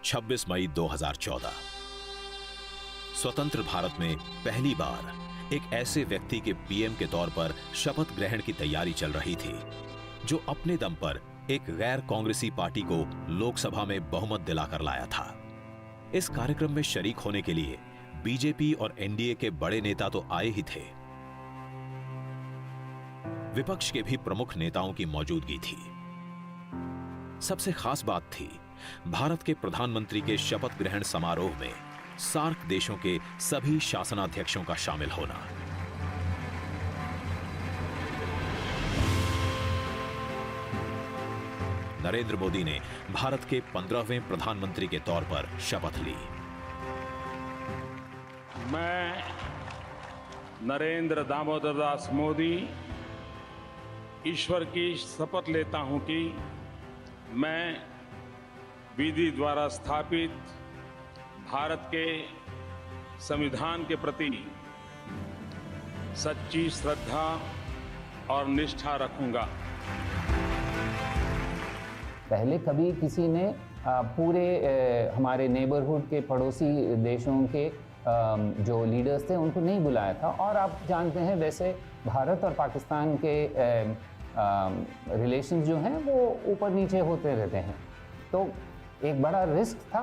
26 मई 2014 स्वतंत्र भारत में पहली बार एक ऐसे व्यक्ति के पीएम के तौर पर शपथ ग्रहण की तैयारी चल रही थी जो अपने दम पर एक गैर कांग्रेसी पार्टी को लोकसभा में बहुमत दिलाकर लाया था। इस कार्यक्रम में शरीक होने के लिए बीजेपी और एनडीए के बड़े नेता तो आए ही थे, विपक्ष के भी प्रमुख नेताओं की मौजूदगी थी। सबसे खास बात थी भारत के प्रधानमंत्री के शपथ ग्रहण समारोह में सार्क देशों के सभी शासनाध्यक्षों का शामिल होना। नरेंद्र मोदी ने भारत के 15वें प्रधानमंत्री के तौर पर शपथ ली। मैं नरेंद्र दामोदर दास मोदी ईश्वर की शपथ लेता हूं कि मैं विधि द्वारा स्थापित भारत के संविधान के प्रति सच्ची श्रद्धा और निष्ठा रखूंगा। पहले कभी किसी ने पूरे हमारे नेबरहुड के पड़ोसी देशों के जो लीडर्स थे उनको नहीं बुलाया था। और आप जानते हैं वैसे भारत और पाकिस्तान के रिलेशंस जो हैं वो ऊपर नीचे होते रहते हैं, तो एक बड़ा रिस्क था,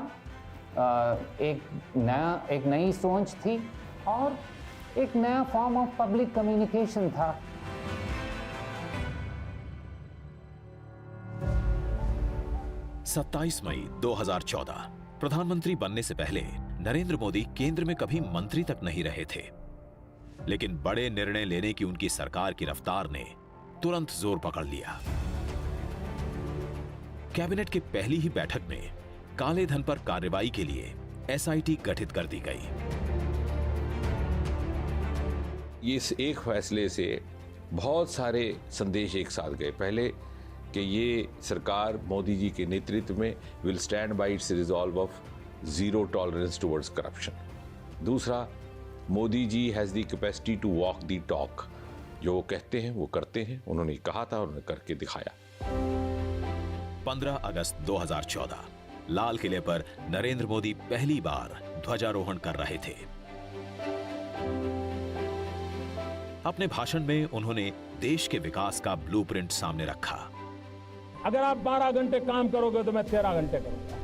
एक नई सोच थी और एक नया फॉर्म ऑफ पब्लिक कम्युनिकेशन था। सत्ताईस मई 2014 प्रधानमंत्री बनने से पहले नरेंद्र मोदी केंद्र में कभी मंत्री तक नहीं रहे थे, लेकिन बड़े निर्णय लेने की उनकी सरकार की रफ्तार ने तुरंत जोर पकड़ लिया। कैबिनेट की पहली ही बैठक में काले धन पर कार्रवाई के लिए एसआईटी गठित कर दी गई। इस एक फैसले से बहुत सारे संदेश एक साथ गए। पहले कि ये सरकार मोदी जी के नेतृत्व में will stand by its resolve of zero tolerance towards corruption. दूसरा, Modi ji has the capacity to walk the talk, जो वो कहते हैं वो करते हैं। उन्होंने कहा था, उन्होंने करके दिखाया। 15 अगस्त 2014 लाल किले पर नरेंद्र मोदी पहली बार ध्वजारोहण कर रहे थे। अपने भाषण में उन्होंने देश के विकास का ब्लूप्रिंट सामने रखा। अगर आप 12 घंटे काम करोगे तो मैं 13 घंटे करूंगा,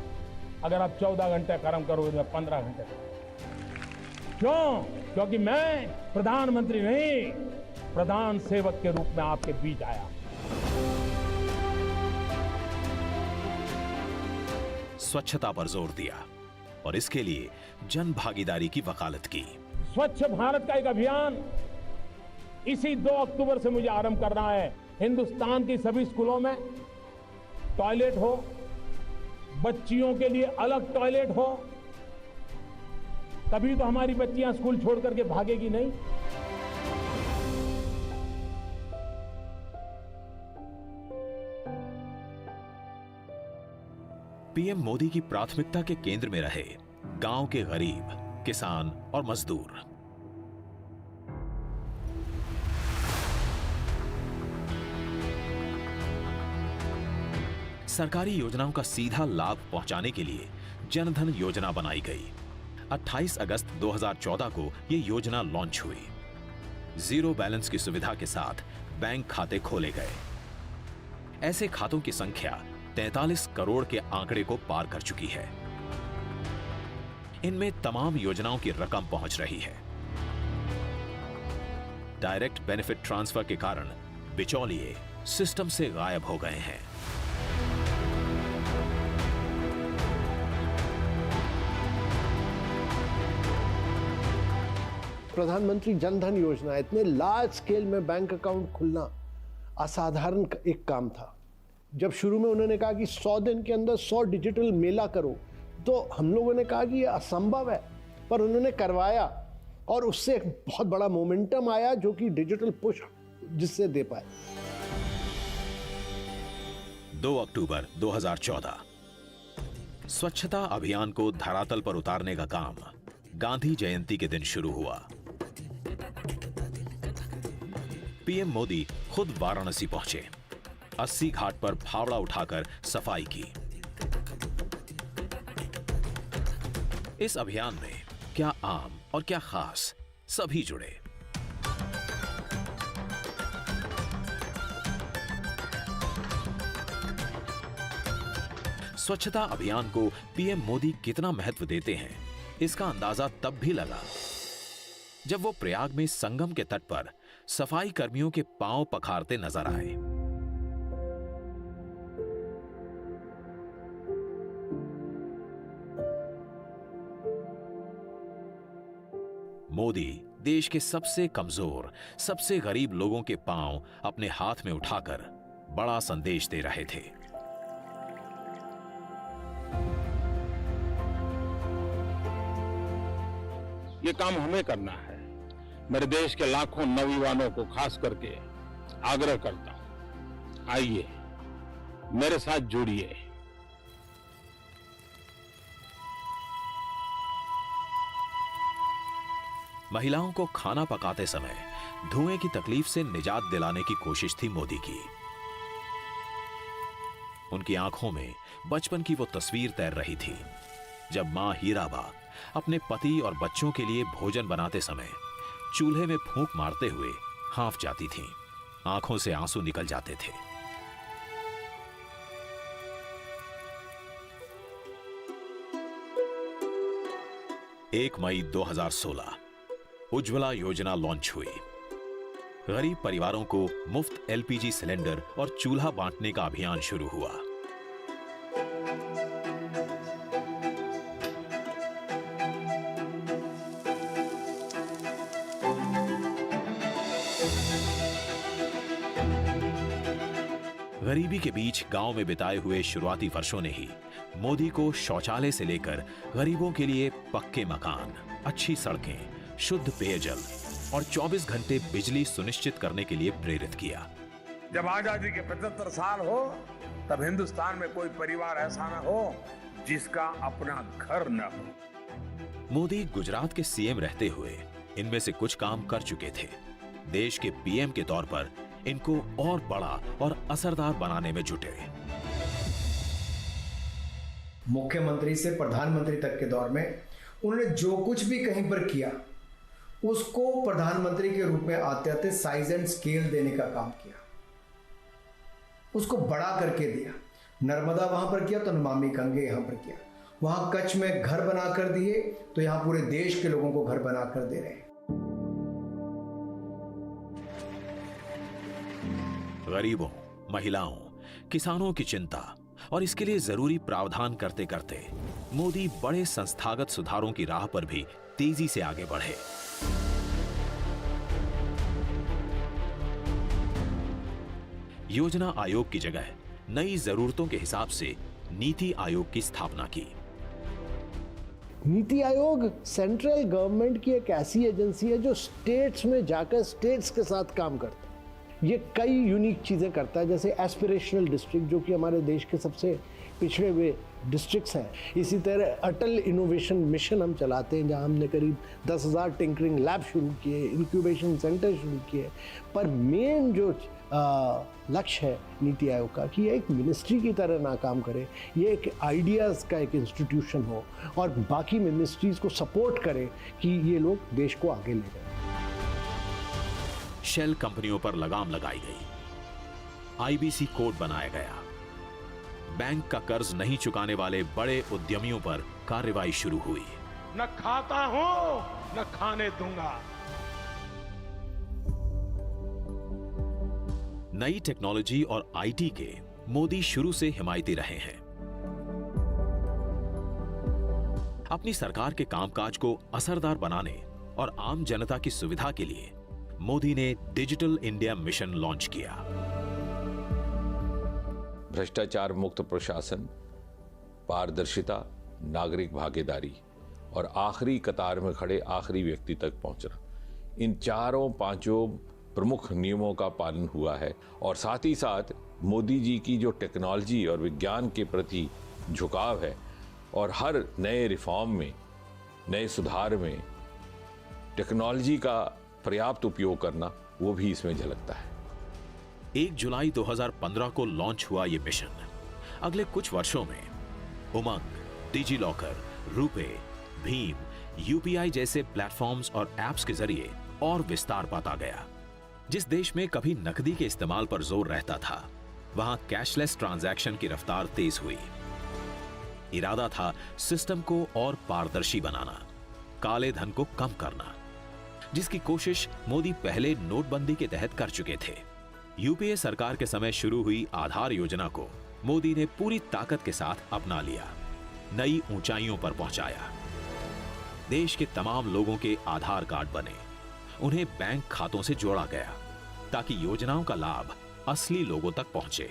अगर आप 14 घंटे काम करोगे तो मैं 15 घंटे करूंगा। क्यों? क्योंकि मैं प्रधानमंत्री नहीं, प्रधान सेवक के रूप में आपके बीच आया। स्वच्छता पर जोर दिया और इसके लिए जन भागीदारी की वकालत की। स्वच्छ भारत का एक अभियान इसी 2 अक्टूबर से मुझे आरंभ करना है। हिंदुस्तान की सभी स्कूलों में टॉयलेट हो, बच्चियों के लिए अलग टॉयलेट हो, तभी तो हमारी बच्चियां स्कूल छोड़ करके भागेगी नहीं। पीएम मोदी की प्राथमिकता के केंद्र में रहे गांव के गरीब, किसान और मजदूर। सरकारी योजनाओं का सीधा लाभ पहुंचाने के लिए जनधन योजना बनाई गई। 28 अगस्त 2014 को यह योजना लॉन्च हुई। जीरो बैलेंस की सुविधा के साथ बैंक खाते खोले गए। ऐसे खातों की संख्या 43 करोड़ के आंकड़े को पार कर चुकी है। इनमें तमाम योजनाओं की रकम पहुंच रही है। डायरेक्ट बेनिफिट ट्रांसफर के कारण बिचौलिए सिस्टम से गायब हो गए हैं। प्रधानमंत्री जनधन योजना, इतने लार्ज स्केल में बैंक अकाउंट खुलना असाधारण एक काम था। जब शुरू में उन्होंने कहा कि 100 दिन के अंदर 100 डिजिटल मेला करो, तो हम लोगों ने कहा कि ये असंभव है, पर उन्होंने करवाया और उससे एक बहुत बड़ा मोमेंटम आया जो कि डिजिटल पुश जिससे दे पाए। 2 अक्टूबर 2014 स्वच्छता अभियान को धरातल पर उतारने का काम गांधी जयंती के दिन शुरू हुआ। पीएम मोदी खुद वाराणसी पहुंचे। 80 घाट पर फावड़ा उठाकर सफाई की। इस अभियान में क्या आम और क्या खास, सभी जुड़े। स्वच्छता अभियान को पीएम मोदी कितना महत्व देते हैं, इसका अंदाजा तब भी लगा जब वो प्रयाग में संगम के तट पर सफाई कर्मियों के पांव पखारते नजर आए। मोदी देश के सबसे कमजोर, सबसे गरीब लोगों के पांव अपने हाथ में उठाकर बड़ा संदेश दे रहे थे। ये काम हमें करना है। मेरे देश के लाखों नौजवानों को खास करके आग्रह करता हूं, आइए मेरे साथ जुड़िए। महिलाओं को खाना पकाते समय धुएं की तकलीफ से निजात दिलाने की कोशिश थी मोदी की। उनकी आंखों में बचपन की वो तस्वीर तैर रही थी जब मां हीराबा अपने पति और बच्चों के लिए भोजन बनाते समय चूल्हे में फूंक मारते हुए हांफ जाती थीं। आंखों से आंसू निकल जाते थे। एक मई 2016 उज्ज्वला योजना लॉन्च हुई। गरीब परिवारों को मुफ्त एलपीजी सिलेंडर और चूल्हा बांटने का अभियान शुरू हुआ। गरीबी के बीच गांव में बिताए हुए शुरुआती वर्षों ने ही मोदी को शौचालय से लेकर गरीबों के लिए पक्के मकान, अच्छी सड़कें, शुद्ध पेयजल और 24 घंटे बिजली सुनिश्चित करने के लिए प्रेरित किया। जब आजादी के 75 साल हो तब हिंदुस्तान में कोई परिवार ऐसा न हो जिसका अपना घर न हो। मोदी गुजरात के सीएम रहते हुए इनमें से कुछ काम कर चुके थे। देश के पीएम के तौर पर इनको और बड़ा और असरदार बनाने में जुटे। मुख्यमंत्री से प्रधानमंत्री तक के दौर में उन्होंने जो कुछ भी कहीं पर किया उसको प्रधानमंत्री के रूप में आते आते साइज एंड स्केल देने का काम किया, उसको बड़ा करके दिया। नर्मदा वहां पर किया तो नमामि गंगे यहां पर किया, वहां कच्छ में घर बनाकर दिए तो यहां पूरे देश के लोगों को घर बनाकर दे रहे हैं। गरीबों, महिलाओं, किसानों की चिंता और इसके लिए जरूरी प्रावधान करते करते मोदी बड़े संस्थागत सुधारों की राह पर भी तेजी से आगे बढ़े। योजना आयोग की जगह नई जरूरतों के हिसाब से नीति आयोग की स्थापना की। नीति आयोग सेंट्रल गवर्नमेंट की एक ऐसी एजेंसी है जो स्टेट्स में जाकर स्टेट्स के साथ काम करता है। ये कई यूनिक चीज़ें करता है, जैसे एस्पिरेशनल डिस्ट्रिक्ट जो कि हमारे देश के सबसे पिछड़े हुए डिस्ट्रिक्ट्स हैं। इसी तरह अटल इनोवेशन मिशन हम चलाते हैं जहां हमने करीब 10,000 टिंकरिंग लैब शुरू किए, इंक्यूबेशन सेंटर शुरू किए। पर मेन जो लक्ष्य है नीति आयोग का कि ये एक मिनिस्ट्री की तरह ना काम करे, ये एक आइडियाज़ का एक इंस्टीट्यूशन हो और बाकी मिनिस्ट्रीज़ को सपोर्ट करे कि ये लोग देश को आगे ले जाए। शेल कंपनियों पर लगाम लगाई गई, आईबीसी कोड बनाया गया, बैंक का कर्ज नहीं चुकाने वाले बड़े उद्यमियों पर कार्रवाई शुरू हुई। न खाता हूं न खाने दूंगा। नई टेक्नोलॉजी और आईटी के मोदी शुरू से हिमायती रहे हैं। अपनी सरकार के कामकाज को असरदार बनाने और आम जनता की सुविधा के लिए मोदी ने डिजिटल इंडिया मिशन लॉन्च किया। भ्रष्टाचार मुक्त प्रशासन, पारदर्शिता, नागरिक भागीदारी और आखिरी कतार में खड़े आखिरी व्यक्ति तक पहुंचना, इन चारों पांचों प्रमुख नियमों का पालन हुआ है। और साथ ही साथ मोदी जी की जो टेक्नोलॉजी और विज्ञान के प्रति झुकाव है और हर नए रिफॉर्म में, नए सुधार में टेक्नोलॉजी का पर्याप्त उपयोग करना, वो भी इसमें झलकता है। 1 जुलाई 2015 को लॉन्च हुआ ये मिशन अगले कुछ वर्षों में उमंग, digi locker, RuPay, Bhim, UPI जैसे प्लेटफॉर्म्स और एप्स के जरिए और विस्तार पाता गया। जिस देश में कभी नकदी के इस्तेमाल पर जोर रहता था, वहां कैशलेस ट्रांजैक्शन की रफ्तार तेज हुई। इरादा था सिस्टम को और पारदर्शी बनाना, काले धन को कम करना, जिसकी कोशिश मोदी पहले नोटबंदी के तहत कर चुके थे। यूपीए सरकार के समय शुरू हुई आधार योजना को मोदी ने पूरी ताकत के साथ अपना लिया, नई ऊंचाइयों पर पहुंचाया। देश के तमाम लोगों के आधार कार्ड बने, उन्हें बैंक खातों से जोड़ा गया ताकि योजनाओं का लाभ असली लोगों तक पहुंचे।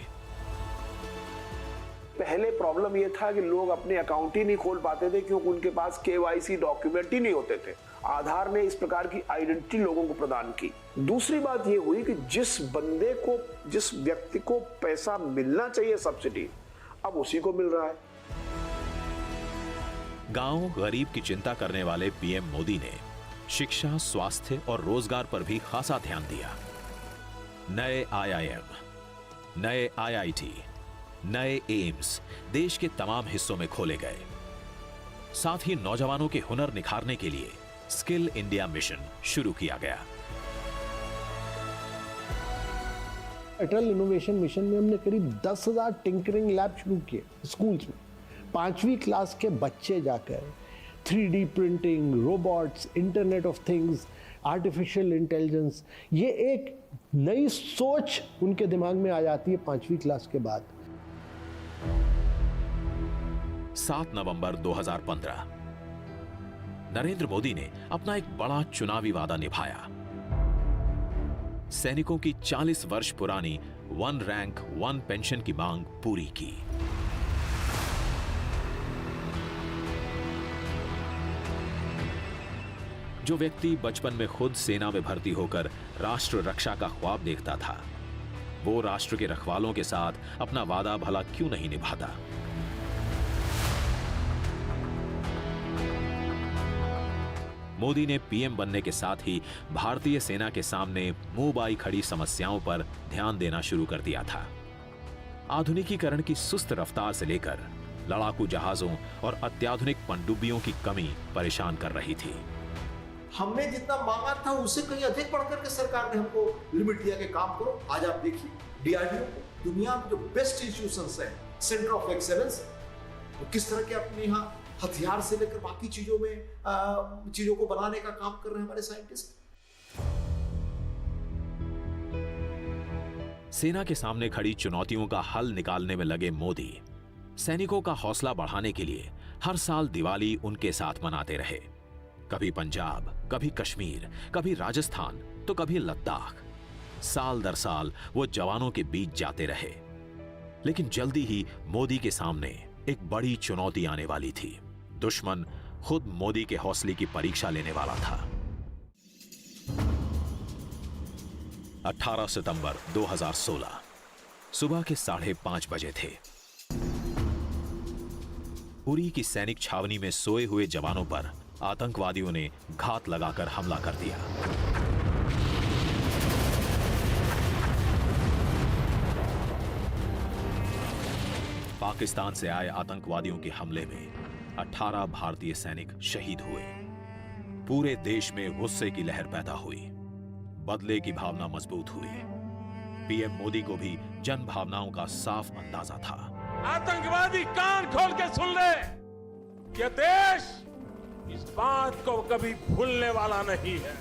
पहले प्रॉब्लम यह था कि लोग अपने अकाउंट ही नहीं खोल पाते थे क्योंकि उनके पास केवाईसी डॉक्यूमेंट ही नहीं होते थे। आधार ने इस प्रकार की आइडेंटिटी लोगों को प्रदान की। दूसरी बात यह हुई कि जिस व्यक्ति को पैसा मिलना चाहिए सब्सिडी, अब उसी को मिल रहा है। गांव गरीब की चिंता करने वाले पीएम मोदी ने शिक्षा, स्वास्थ्य और रोजगार पर भी खासा ध्यान दिया। नए आईआईएम, नए आईआईटी, नए एम्स देश के तमाम हिस्सों में खोले गए। साथ ही नौजवानों के हुनर निखारने के लिए स्किल इंडिया मिशन शुरू किया गया। अटल इनोवेशन मिशन में हमने करीब 10,000 टिंकरिंग लैब शुरू किए स्कूल्स में। 5वीं क्लास के बच्चे जाकर 3D printing, robots, internet of things, artificial intelligence, ये एक नई सोच उनके दिमाग में आ जाती है 5वीं क्लास के बाद। 7 नवंबर 2015 नरेंद्र मोदी ने अपना एक बड़ा चुनावी वादा निभाया। सैनिकों की 40 वर्ष पुरानी 1 रैंक 1 पेंशन की मांग पूरी की। जो व्यक्ति बचपन में खुद सेना में भर्ती होकर राष्ट्र रक्षा का ख्वाब देखता था, वो राष्ट्र के रखवालों के साथ अपना वादा भला क्यों नहीं निभाता। मोदी ने पीएम बनने के साथ ही भारतीय सेना के सामने मुंह बाई खड़ी समस्याओं पर ध्यान देना शुरू कर दिया था। आधुनिकीकरण की सुस्त रफ्तार से लेकर लड़ाकू जहाजों और अत्याधुनिक पनडुब्बियों की कमी परेशान कर रही थी। हमने जितना मांगा था उससे कहीं अधिक बढ़कर के सरकार ने हमको लिमिट दिया कि काम करो। आज आप देखिए डीआरडीओ दुनिया में जो बेस्ट इंस्टीट्यूशंस है, सेंटर ऑफ एक्सेलेंस, वो किस तरह के अपने यहाँ हथियार से लेकर बाकी चीजों को बनाने का काम कर रहे हैं हमारे साइंटिस्ट। सेना के सामने खड़ी चुनौतियों का हल निकालने में लगे मोदी सैनिकों का हौसला बढ़ाने के लिए हर साल दिवाली उनके साथ मनाते रहे। कभी पंजाब, कभी कश्मीर, कभी राजस्थान, तो कभी लद्दाख। साल दर साल वो जवानों के बीच जाते रहे। लेकिन जल्दी ही मोदी के सामने एक बड़ी चुनौती आने वाली थी। दुश्मन खुद मोदी के हौसले की परीक्षा लेने वाला था। 18 सितंबर 2016 सुबह के 5:30 बजे थे। उरी की सैनिक छावनी में सोए हुए जवानों पर आतंकवादियों ने घात लगाकर हमला कर दिया। पाकिस्तान से आए आतंकवादियों के हमले में 18 भारतीय सैनिक शहीद हुए। पूरे देश में गुस्से की लहर पैदा हुई, बदले की भावना मजबूत हुई। पीएम मोदी को भी जन भावनाओं का साफ अंदाजा था। आतंकवादी कान खोल के सुन ले, ये देश इस बात को कभी भूलने वाला नहीं है।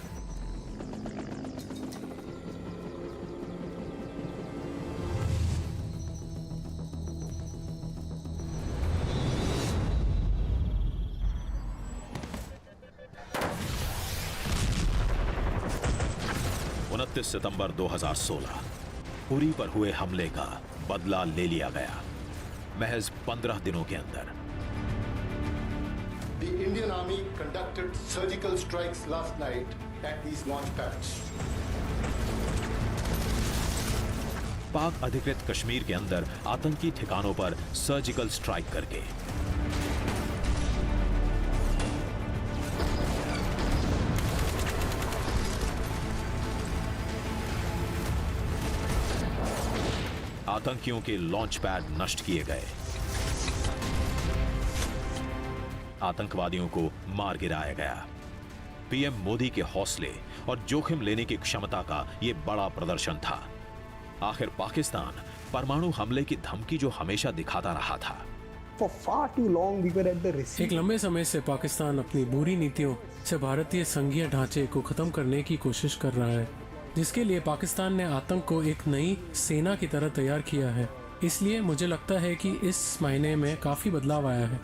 सितंबर 2016 उरी पर हुए हमले का बदला ले लिया गया, महज 15 दिनों के अंदर। The Indian Army conducted surgical strikes last night at these launch pads. पाक अधिकृत कश्मीर के अंदर आतंकी ठिकानों पर सर्जिकल स्ट्राइक करके आतंकियों के लॉन्च पैड नष्ट किए गए, आतंकवादियों को मार गिराया गया। पीएम मोदी के हौसले और जोखिम लेने की क्षमता का यह बड़ा प्रदर्शन था। आखिर पाकिस्तान परमाणु हमले की धमकी जो हमेशा दिखाता रहा था। एक लंबे समय से पाकिस्तान अपनी बुरी नीतियों से भारतीय संघीय ढांचे को खत्म करने की कोशिश कर रहा है, जिसके लिए पाकिस्तान ने आतंक को एक नई सेना की तरह तैयार किया है। इसलिए मुझे लगता है कि इस महीने में काफी बदलाव आया है।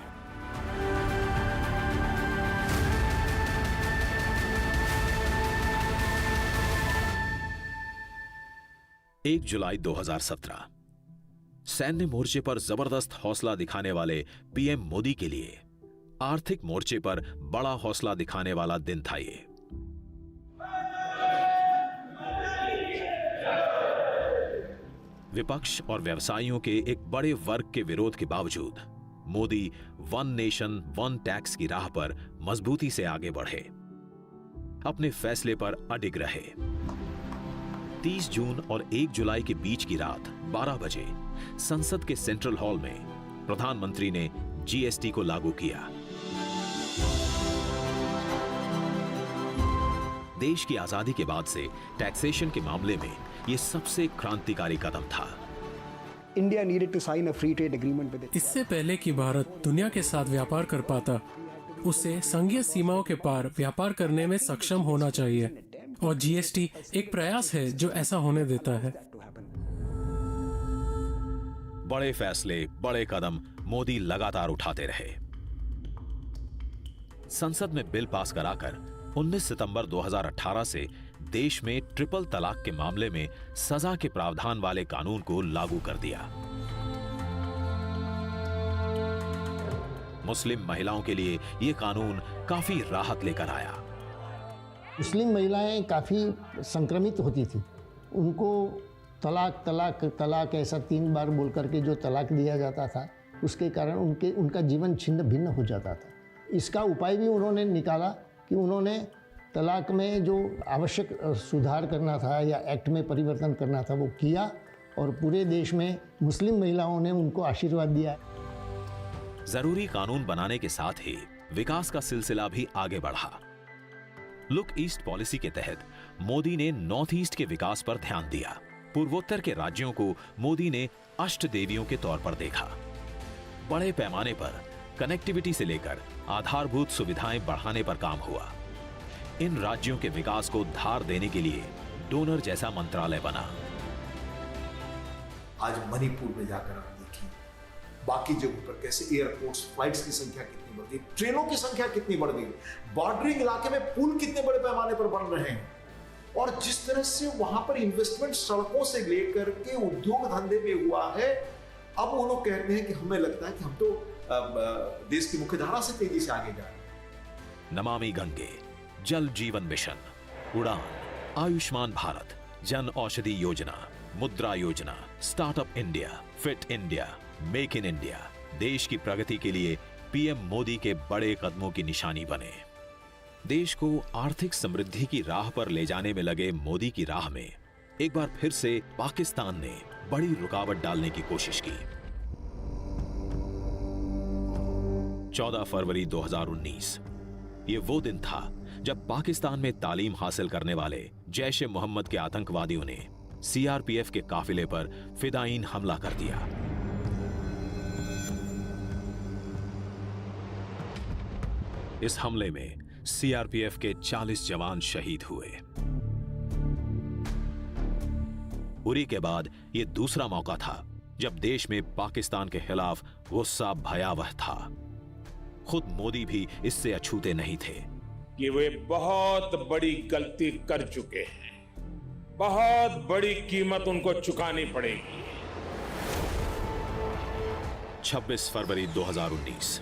1 जुलाई 2017 सैन्य मोर्चे पर जबरदस्त हौसला दिखाने वाले पीएम मोदी के लिए आर्थिक मोर्चे पर बड़ा हौसला दिखाने वाला दिन था ये। विपक्ष और व्यवसायियों के एक बड़े वर्ग के विरोध के बावजूद Modi one nation one tax की राह पर मजबूती से आगे बढ़े, अपने फैसले पर अडिग रहे। 30 जून और 1 जुलाई के बीच की रात 12 बजे संसद के सेंट्रल हॉल में प्रधानमंत्री ने जीएसटी को लागू किया। देश की आजादी के बाद से टैक्सेशन के मामले में यह सबसे क्रांतिकारी कदम था। India needed to sign a free trade agreement with it. इससे पहले कि भारत दुनिया के साथ व्यापार कर पाता, उसे संघीय सीमाओं के पार व्यापार करने में सक्षम होना चाहिए, और जीएसटी एक प्रयास है जो ऐसा होने देता है। बड़े फैसले, बड़े कदम मोदी लगातार उठाते रहे। संसद में बिल पास कराकर 19 सितंबर 2018 से देश में ट्रिपल तलाक के मामले में सजा के प्रावधान वाले कानून को लागू कर दिया। मुस्लिम महिलाओं के लिए यह कानून काफी राहत लेकर आया। मुस्लिम महिलाएं काफ़ी संक्रमित होती थी, उनको तलाक तलाक तलाक ऐसा 3 बार बोल करके जो तलाक दिया जाता था, उसके कारण उनका जीवन छिन्न भिन्न हो जाता था। इसका उपाय भी उन्होंने निकाला कि उन्होंने तलाक में जो आवश्यक सुधार करना था या एक्ट में परिवर्तन करना था वो किया, और पूरे देश में मुस्लिम महिलाओं ने उनको आशीर्वाद दिया। जरूरी कानून बनाने के साथ ही विकास का सिलसिला भी आगे बढ़ा। लुक ईस्ट पॉलिसी के तहत मोदी ने नॉर्थ ईस्ट के विकास पर ध्यान दिया। पूर्वोत्तर के राज्यों को मोदी ने अष्ट देवियों के तौर पर देखा। बड़े पैमाने पर कनेक्टिविटी से लेकर आधारभूत सुविधाएं बढ़ाने पर काम हुआ। इन राज्यों के विकास को धार देने के लिए डोनर जैसा मंत्रालय बना। आज मणिपुर में जाकर आप देखिए, बाकी जगहों पर कैसे एयरपोर्ट्स, फ्लाइट्स की संख्या कितनी बढ़ गई, ट्रेनों की संख्या कितनी बढ़ गई, बॉर्डरिंग इलाके में पुल कितने बड़े पैमाने पर बन रहे हैं, और जिस तरह से वहां पर इन्वेस्टमेंट सड़कों से लेकर के उद्योग धंधे में हुआ है। अब वो लोग कहते हैं कि हमें लगता है कि हम तो देश की मुख्य धारा से तेजी से आगे जा रहे हैं। नमामि गंगे, जल जीवन मिशन, उड़ान, आयुष्मान भारत, जन औषधि योजना, मुद्रा योजना, startup India, fit India, make in India देश की प्रगति के लिए पीएम मोदी के बड़े कदमों की निशानी बने। देश को आर्थिक समृद्धि की राह पर ले जाने में लगे मोदी की राह में एक बार फिर से पाकिस्तान ने बड़ी रुकावट डालने की कोशिश की। 14 फरवरी 2019 ये वो दिन था जब पाकिस्तान में तालीम हासिल करने वाले जैश-ए-मोहम्मद के आतंकवादियों ने सीआरपीएफ के काफिले पर फिदायीन हमला कर दिया। इस हमले में सीआरपीएफ के 40 जवान शहीद हुए। उरी के बाद यह दूसरा मौका था जब देश में पाकिस्तान के खिलाफ गुस्सा भयावह था। खुद मोदी भी इससे अछूते नहीं थे कि वे बहुत बड़ी गलती कर चुके हैं, बहुत बड़ी कीमत उनको चुकानी पड़ेगी। 26 फरवरी 2019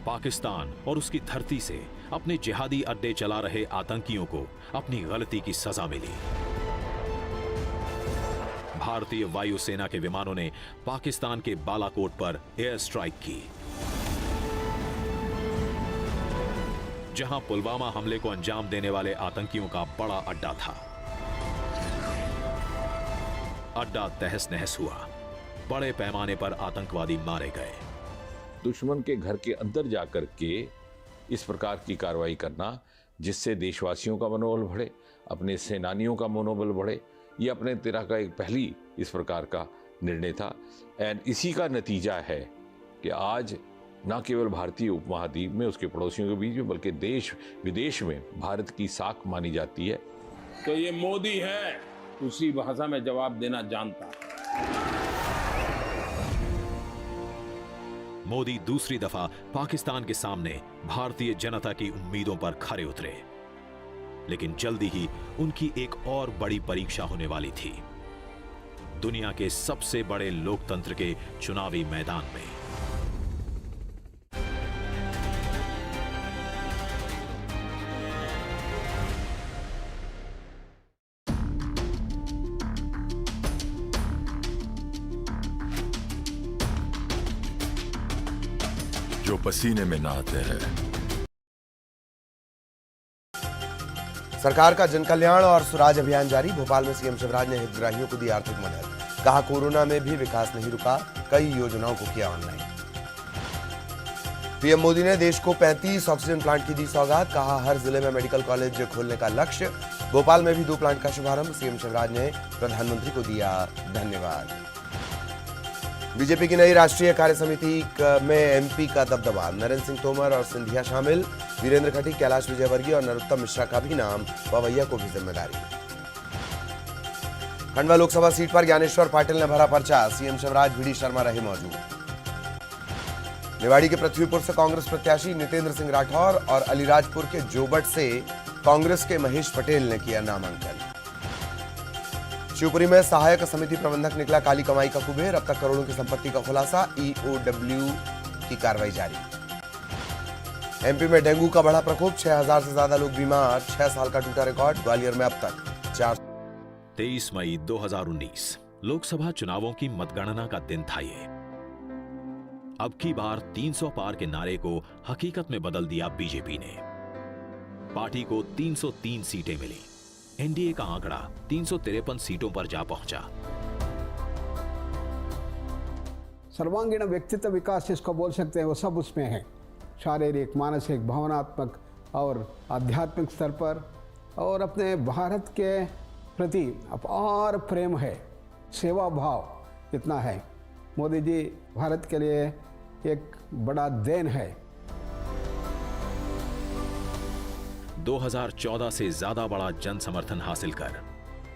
पाकिस्तान और उसकी धरती से अपने जिहादी अड्डे चला रहे आतंकियों को अपनी गलती की सजा मिली। भारतीय वायुसेना के विमानों ने पाकिस्तान के बालाकोट पर एयर स्ट्राइक की, जहां पुलवामा हमले को अंजाम देने वाले आतंकियों का बड़ा अड्डा था। अड्डा तहस नहस हुआ, बड़े पैमाने पर आतंकवादी मारे गए। दुश्मन के घर के अंदर जाकर के इस प्रकार की कार्रवाई करना जिससे देशवासियों का मनोबल बढ़े, अपने सेनानियों का मनोबल बढ़े, ये अपने तरह का एक पहली इस प्रकार का निर्णय था। एंड इसी का नतीजा है कि आज न केवल भारतीय उपमहाद्वीप में, उसके पड़ोसियों के बीच में, बल्कि देश विदेश में भारत की साख मानी जाती है। तो ये मोदी है, उसी भाषा में जवाब देना जानता है। मोदी दूसरी दफा पाकिस्तान के सामने भारतीय जनता की उम्मीदों पर खरे उतरे, लेकिन जल्दी ही उनकी एक और बड़ी परीक्षा होने वाली थी, दुनिया के सबसे बड़े लोकतंत्र के चुनावी मैदान में। जो पसीने में नहाते हैं। सरकार का जन कल्याण और स्वराज अभियान जारी। भोपाल में सीएम शिवराज ने हितग्राहियों को दी आर्थिक मदद। कहा कोरोना में भी विकास नहीं रुका, कई योजनाओं को किया ऑनलाइन। पीएम मोदी ने देश को 35 ऑक्सीजन प्लांट की दी सौगात। कहा हर जिले में मेडिकल कॉलेज खोलने का लक्ष्य। भोपाल में भी 2 प्लांट का शुभारंभ। सीएम शिवराज ने प्रधानमंत्री को दिया धन्यवाद। बीजेपी की नई राष्ट्रीय कार्य समिति में एमपी का दबदबा। नरेंद्र सिंह तोमर और सिंधिया शामिल। वीरेंद्र खटी, कैलाश विजयवर्गीय और नरोत्तम मिश्रा का भी नाम। पवैया को भी जिम्मेदारी। खंडवा लोकसभा सीट पर ज्ञानेश्वर पाटिल ने भरा पर्चा। सीएम शिवराज, वीडी शर्मा रहे मौजूद। निवाड़ी के पृथ्वीपुर से कांग्रेस प्रत्याशी नितेंद्र सिंह राठौर और अलीराजपुर के जोबट से कांग्रेस के महेश पटेल ने किया नामांकन। शिवपुरी में सहायक समिति प्रबंधक निकला काली कमाई का कुबेर। अब तक करोड़ों की संपत्ति का खुलासा। ईओडब्ल्यू की कार्रवाई जारी। एमपी में डेंगू का बढ़ा प्रकोप। 6000 से ज्यादा लोग बीमार। 6 साल का टूटा रिकॉर्ड। ग्वालियर में अब तक 23 मई 2019 लोकसभा चुनावों की मतगणना का दिन था ये। अब की बार 300 पार के नारे को हकीकत में बदल दिया बीजेपी ने। पार्टी को 303 सीटें मिली। एनडीए का आंकड़ा 353 सीटों पर जा पहुंचा। सर्वांगीण व्यक्तित्व विकास जिसको बोल सकते हैं वो सब उसमें है। शारीरिक, मानसिक, भावनात्मक और आध्यात्मिक स्तर पर, और अपने भारत के प्रति अपार प्रेम है, सेवा भाव इतना है। मोदी जी भारत के लिए एक बड़ा देन है। 2014 से ज्यादा बड़ा जन समर्थन हासिल कर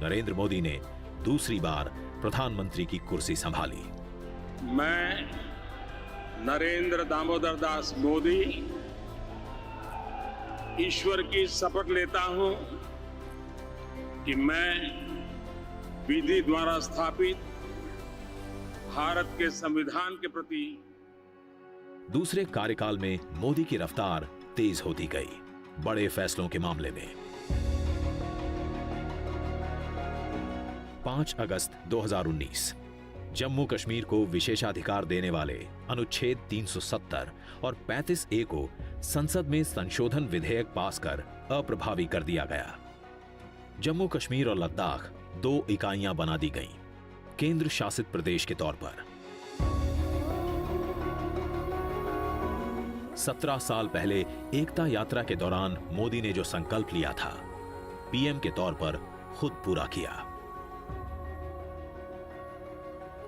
नरेंद्र मोदी ने दूसरी बार प्रधानमंत्री की कुर्सी संभाली। मैं नरेंद्र दामोदर दास मोदी ईश्वर की शपथ लेता हूं कि मैं विधि द्वारा स्थापित भारत के संविधान के प्रति। दूसरे कार्यकाल में मोदी की रफ्तार तेज होती गई बड़े फैसलों के मामले में। 5 अगस्त 2019 जम्मू कश्मीर को विशेषाधिकार देने वाले अनुच्छेद 370 और 35A को संसद में संशोधन विधेयक पास कर अप्रभावी कर दिया गया। जम्मू कश्मीर और लद्दाख 2 इकाइयां बना दी गईं, केंद्र शासित प्रदेश के तौर पर। 17 साल पहले एकता यात्रा के दौरान मोदी ने जो संकल्प लिया था, पीएम के तौर पर खुद पूरा किया।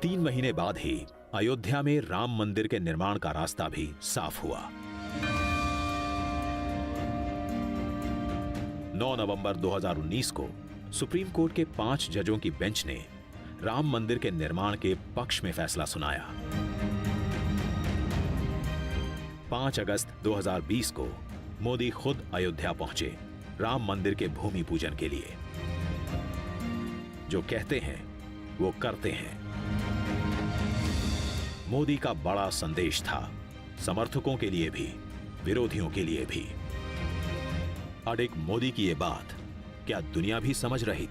3 महीने बाद ही अयोध्या में राम मंदिर के निर्माण का रास्ता भी साफ हुआ। 9 नवंबर 2019 को सुप्रीम कोर्ट के 5 जजों की बेंच ने राम मंदिर के निर्माण के पक्ष में फैसला सुनाया। 5 अगस्त 2020 को मोदी खुद अयोध्या पहुंचे राम मंदिर के भूमि पूजन के लिए। जो कहते हैं वो करते हैं। मोदी का बड़ा संदेश था, समर्थकों के लिए भी, विरोधियों के लिए भी। अडिग मोदी की ये बात क्या दुनिया भी समझ रही थी?